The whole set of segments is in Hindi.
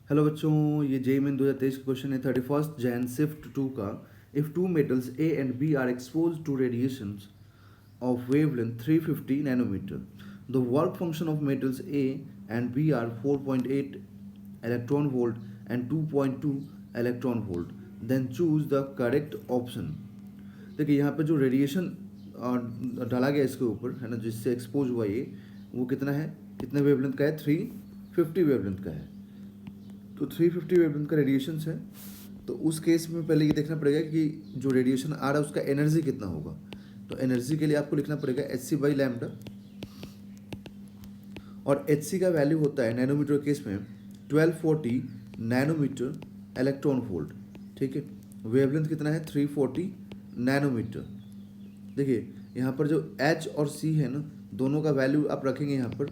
हेलो बच्चों, ये जेईई मेन 2023 का क्वेश्चन है 31 जैन शिफ्ट 2 का। If two metals A and B are expose to radiations of wavelength 350 nanometer. The work function of metals A and B are 4.8 electron volt and 2.2 electron volt. Then choose the correct option. देखिए यहाँ पे जो रेडिएशन डाला गया इसके ऊपर है ना, जिससे एक्सपोज हुआ ये, वो कितना है, कितने वेवलेंथ का है, 350 वेवलेंथ का है। तो 350 वेवलेंथ का रेडिएशन है। तो उस केस में पहले ये देखना पड़ेगा कि जो रेडिएशन आ रहा है उसका एनर्जी कितना होगा। तो एनर्जी के लिए आपको लिखना पड़ेगा एच सी बाई लैम्डा, और एच सी का वैल्यू होता है नैनोमीटर केस में 1240 नैनोमीटर इलेक्ट्रॉन वोल्ट। ठीक है, वेवलेंथ कितना है, 340 नैनोमीटर। देखिए यहाँ पर जो एच और सी है ना, दोनों का वैल्यू आप रखेंगे यहाँ पर।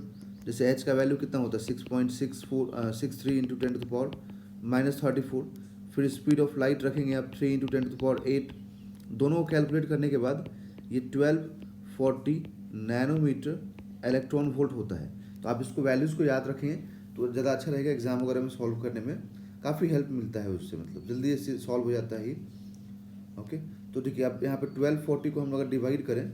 जैसे एच का वैल्यू कितना होता है 6.63 इंटू 10⁻⁻34। फिर स्पीड ऑफ लाइट रखेंगे आप 3 इंटू 10⁸ दोनों को कैलकुलेट करने के बाद ये 1240 नैनोमीटर इलेक्ट्रॉन वोल्ट होता है। तो आप इसको वैल्यूज़ को याद रखेंगे तो ज़्यादा अच्छा रहेगा, एग्जाम वगैरह में सॉल्व करने में काफ़ी हेल्प मिलता है उससे, मतलब जल्दी से सॉल्व हो जाता है ये। ओके, तो देखिए आप यहाँ पर 1240 को हम अगर डिवाइड करें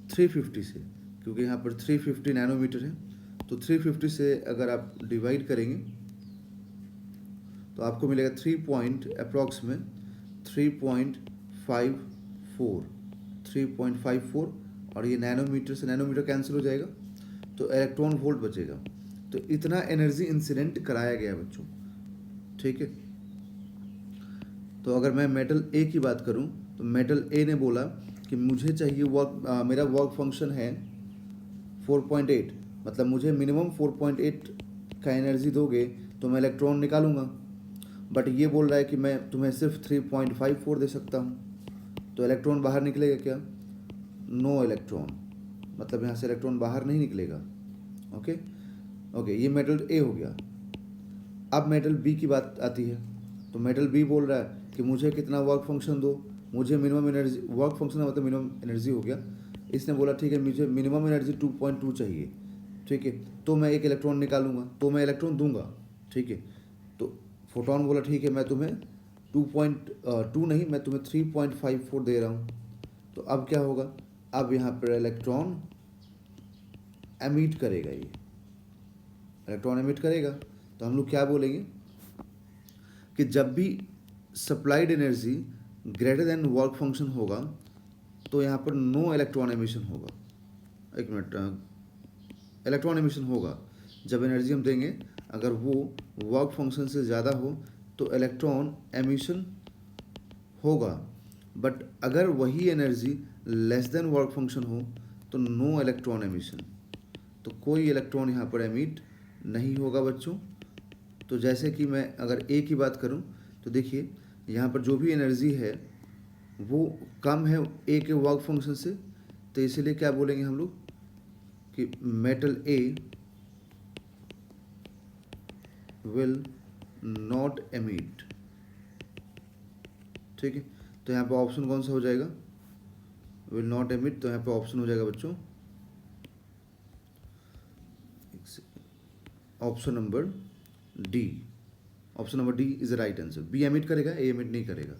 350 से, क्योंकि यहाँ पर 350 नैनोमीटर है, तो 350 से अगर आप डिवाइड करेंगे तो आपको मिलेगा 3 में 3.54 और ये नैनोमीटर से नैनोमीटर कैंसिल हो जाएगा तो इलेक्ट्रॉन वोल्ट बचेगा। तो इतना एनर्जी इंसिडेंट कराया गया बच्चों। ठीक है, तो अगर मैं मेटल ए की बात करूं तो मेटल ए ने बोला कि मुझे चाहिए मेरा वर्क फंक्शन है 4.8, मतलब मुझे मिनिमम 4.8 का एनर्जी दोगे तो मैं इलेक्ट्रॉन निकालूंगा। बट ये बोल रहा है कि मैं तुम्हें सिर्फ 3.54 दे सकता हूँ। तो इलेक्ट्रॉन बाहर निकलेगा क्या, नो इलेक्ट्रॉन, मतलब यहाँ से इलेक्ट्रॉन बाहर नहीं निकलेगा। ओके ओके, ये मेटल ए हो गया। अब मेटल बी की बात आती है, तो मेटल बी बोल रहा है कि मुझे कितना वर्क फंक्शन दो, मुझे मिनिमम एनर्जी, वर्क फंक्शन मतलब मिनिमम एनर्जी हो गया। इसने बोला ठीक है मुझे मिनिमम एनर्जी 2.2 चाहिए। ठीक है, तो मैं एक इलेक्ट्रॉन निकालूंगा, तो मैं इलेक्ट्रॉन दूंगा। ठीक है, तो फोटोन बोला ठीक है मैं तुम्हें 2.2 नहीं, मैं तुम्हें 3.54 दे रहा हूँ। तो अब क्या होगा, अब यहाँ पर इलेक्ट्रॉन एमिट करेगा, ये इलेक्ट्रॉन एमिट करेगा। तो हम लोग क्या बोलेंगे कि जब भी supplied energy greater than work function होगा तो यहाँ पर नो इलेक्ट्रॉन एमिशन होगा। एक मिनट, इलेक्ट्रॉन एमिशन होगा जब एनर्जी हम देंगे, अगर वो वर्क फंक्शन से ज़्यादा हो तो इलेक्ट्रॉन एमिशन होगा। बट अगर वही energy less than work function हो तो नो इलेक्ट्रॉन एमिशन, तो कोई इलेक्ट्रॉन यहाँ पर एमिट नहीं होगा बच्चों। तो जैसे कि मैं अगर ए की बात करूँ तो देखिए यहाँ पर जो भी एनर्जी है वो कम है ए के वर्क फंक्शन से, तो इसीलिए क्या बोलेंगे हम लोग कि metal A will not emit. ठीक है, तो यहाँ पे ऑप्शन कौन सा हो जाएगा, विल नॉट एमिट। तो यहाँ पे ऑप्शन हो जाएगा बच्चों option number D. Option number D is the right answer. B emit करेगा, ए एमिट नहीं करेगा।